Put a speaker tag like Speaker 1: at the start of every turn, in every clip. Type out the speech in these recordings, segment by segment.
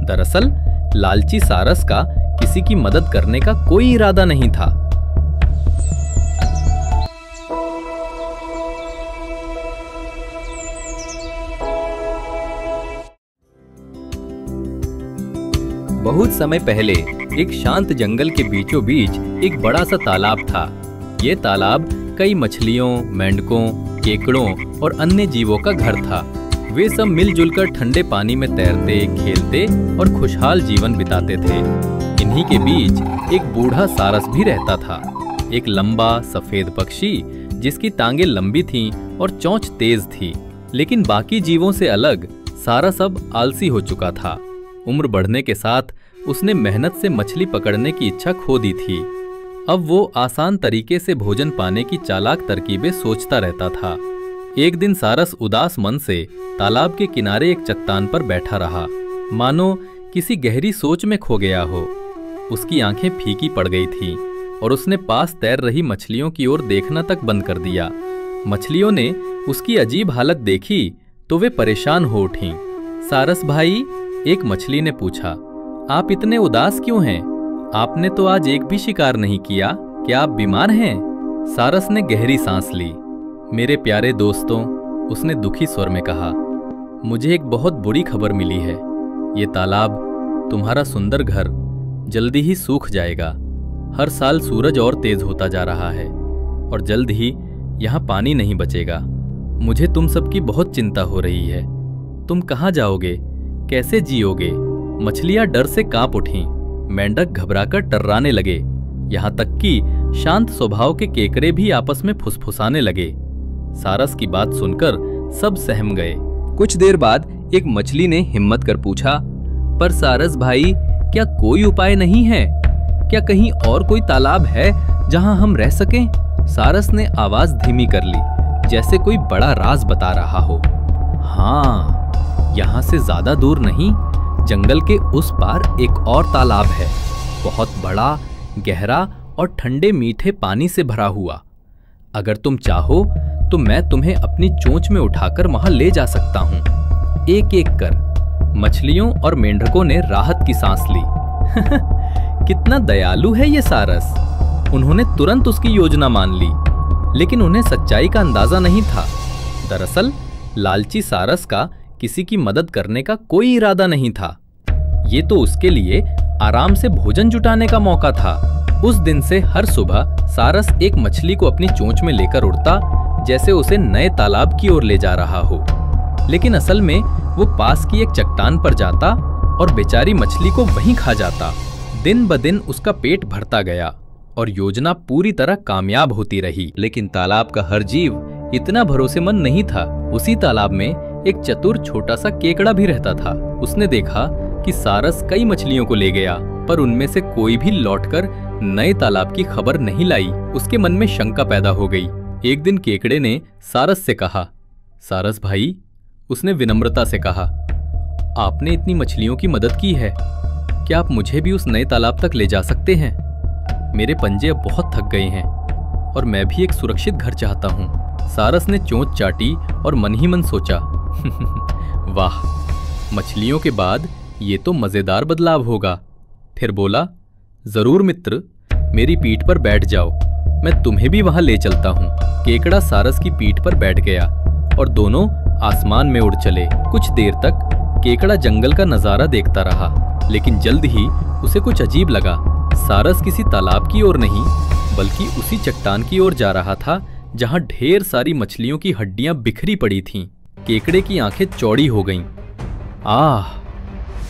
Speaker 1: दरअसल लालची सारस का किसी की मदद करने का कोई इरादा नहीं था। बहुत समय पहले एक शांत जंगल के बीचों बीच एक बड़ा सा तालाब था। ये तालाब कई मछलियों, मेंढकों, केकड़ों और अन्य जीवों का घर था। वे सब मिलजुल कर ठंडे पानी में तैरते, खेलते और खुशहाल जीवन बिताते थे। इन्हीं के बीच एक बूढ़ा सारस भी रहता था, एक लंबा सफेद पक्षी जिसकी टांगें लंबी थीं और चोंच तेज थी। लेकिन बाकी जीवों से अलग सारस अब आलसी हो चुका था। उम्र बढ़ने के साथ उसने मेहनत से मछली पकड़ने की इच्छा खो दी थी। अब वो आसान तरीके से भोजन पाने की चालाक तरकीबें सोचता रहता था। एक दिन सारस उदास मन से तालाब के किनारे एक चट्टान पर बैठा रहा, मानो किसी गहरी सोच में खो गया हो। उसकी आंखें फीकी पड़ गई थीं और उसने पास तैर रही मछलियों की ओर देखना तक बंद कर दिया। मछलियों ने उसकी अजीब हालत देखी तो वे परेशान हो उठीं। सारस भाई, एक मछली ने पूछा, आप इतने उदास क्यों हैं? आपने तो आज एक भी शिकार नहीं किया, क्या आप बीमार हैं? सारस ने गहरी सांस ली। मेरे प्यारे दोस्तों, उसने दुखी स्वर में कहा, मुझे एक बहुत बुरी खबर मिली है। ये तालाब, तुम्हारा सुंदर घर, जल्दी ही सूख जाएगा। हर साल सूरज और तेज होता जा रहा है और जल्द ही यहाँ पानी नहीं बचेगा। मुझे तुम सबकी बहुत चिंता हो रही है। तुम कहाँ जाओगे? कैसे जियोगे? मछलियां डर से कांप उठीं, मेंढक घबराकर टर्राने लगे, यहाँ तक कि शांत स्वभाव के केकड़े भी आपस में फुसफुसाने लगे। सारस की बात सुनकर सब सहम गए। कुछ देर बाद एक मछली ने हिम्मत कर पूछा, पर सारस भाई, क्या कोई उपाय नहीं है? क्या कहीं और कोई तालाब है जहां हम रह सकें? सारस ने आवाज धीमी कर ली, जैसे कोई बड़ा राज बता रहा हो। हाँ, यहाँ से ज्यादा दूर नहीं, जंगल के उस पार एक और तालाब है, बहुत बड़ा, गहरा और ठंडे मीठे पानी से भरा हुआ। अगर तुम चाहो तो मैं तुम्हें अपनी चोंच में उठाकर वहां ले जा सकता हूं। एक एक कर मछलियों और मेंढकों ने राहत की सांस ली। कितना दयालु है ये सारस। उन्होंने तुरंत उसकी योजना मान ली, लेकिन उन्हें सच्चाई का अंदाजा नहीं था। दरअसल लालची सारस का किसी की मदद करने का कोई इरादा नहीं था। ये तो उसके लिए आराम से भोजन जुटाने का मौका था। उस दिन से हर सुबह सारस एक मछली को अपनी चोंच में लेकर उड़ता, जैसे उसे नए तालाब की ओर ले जा रहा हो। लेकिन असल में वो पास की एक चट्टान पर जाता और बेचारी मछली को वहीं खा जाता। दिन ब दिन उसका पेट भरता गया और योजना पूरी तरह कामयाब होती रही। लेकिन तालाब का हर जीव इतना भरोसेमंद नहीं था। उसी तालाब में एक चतुर छोटा सा केकड़ा भी रहता था। उसने देखा कि सारस कई मछलियों को ले गया, पर उनमें से कोई भी लौटकर नए तालाब की खबर नहीं लाई। उसके मन में शंका पैदा हो गई। एक दिन केकड़े ने सारस से कहा, सारस भाई, उसने विनम्रता से कहा, आपने इतनी मछलियों की मदद की है, क्या आप मुझे भी उस नए तालाब तक ले जा सकते हैं? मेरे पंजे अब बहुत थक गए हैं और मैं भी एक सुरक्षित घर चाहता हूँ। सारस ने चोंच चाटी और मन ही मन सोचा, वाह, मछलियों के बाद ये तो मजेदार बदलाव होगा। फिर बोला, जरूर मित्र, मेरी पीठ पर बैठ जाओ, मैं तुम्हें भी वहां ले चलता हूँ। केकड़ा सारस की पीठ पर बैठ गया और दोनों आसमान में उड़ चले। कुछ देर तक केकड़ा जंगल का नजारा देखता रहा, लेकिन जल्द ही उसे कुछ अजीब लगा। सारस किसी तालाब की ओर नहीं, बल्कि उसी चट्टान की ओर जा रहा था जहां ढेर सारी मछलियों की हड्डियां बिखरी पड़ी थीं। केकड़े की आंखें चौड़ी हो गईं। आह,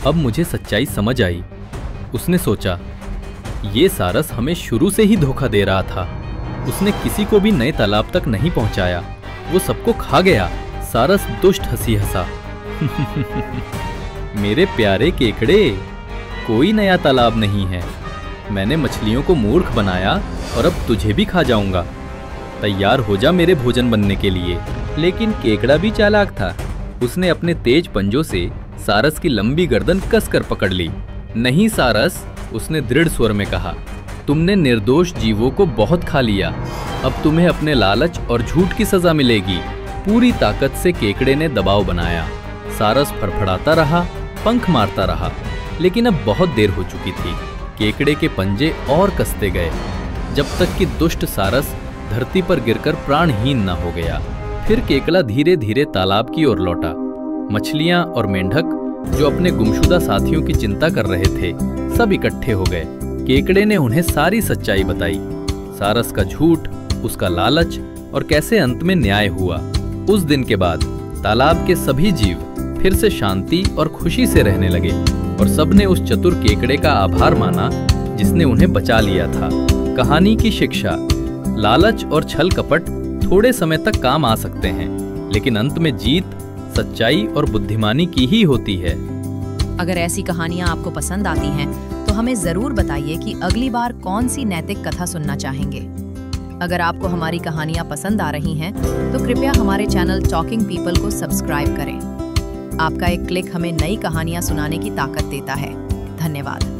Speaker 1: अब मुझे सच्चाई समझ आई। उसने सोचा, ये सारस हमें शुरू से ही धोखा दे रहा था। उसने किसी को भी नए तालाब तक नहीं पहुंचाया, वो सबको खा गया। सारस दुष्ट हंसी हंसा। मेरे प्यारे केकड़े, कोई नया तालाब नहीं है। मैंने मछलियों को मूर्ख बनाया और अब तुझे भी खा जाऊंगा। तैयार हो जा मेरे भोजन बनने के लिए। लेकिन केकड़ा भी चालाक था। उसने अपने तेज पंजों से सारस की लंबी गर्दन कसकर पकड़ ली। नहीं सारस, उसने दृढ़ स्वर में कहा, तुमने निर्दोष जीवों को बहुत खा लिया। अब तुम्हें अपने लालच और झूठ की सजा मिलेगी। पूरी ताकत से केकड़े ने दबाव बनाया। सारस फड़फड़ाता रहा, पंख मारता रहा, लेकिन अब बहुत देर हो चुकी थी। केकड़े के पंजे और कसते गए जब तक कि दुष्ट सारस धरती पर गिरकर प्राणहीन न हो गया। फिर केकड़ा धीरे धीरे तालाब की ओर लौटा। मछलियां और मेंढक जो अपने गुमशुदा साथियों की चिंता कर रहे थे, सब इकट्ठे हो गए। केकड़े ने उन्हें सारी सच्चाई बताई, सारस का झूठ, उसका लालच और कैसे अंत में न्याय हुआ। उस दिन के बाद तालाब के सभी जीव फिर से शांति और खुशी से रहने लगे और सबने उस चतुर केकड़े का आभार माना जिसने उन्हें बचा लिया था। कहानी की शिक्षा: लालच और छल कपट थोड़े समय तक काम आ सकते हैं, लेकिन अंत में जीत सच्चाई और बुद्धिमानी की ही होती है।
Speaker 2: अगर ऐसी कहानियां आपको पसंद आती हैं, तो हमें जरूर बताइए कि अगली बार कौन सी नैतिक कथा सुनना चाहेंगे। अगर आपको हमारी कहानियां पसंद आ रही हैं, तो कृपया हमारे चैनल टॉकिंग पीपल को सब्सक्राइब करें। आपका एक क्लिक हमें नई कहानियां सुनाने की ताकत देता है। धन्यवाद।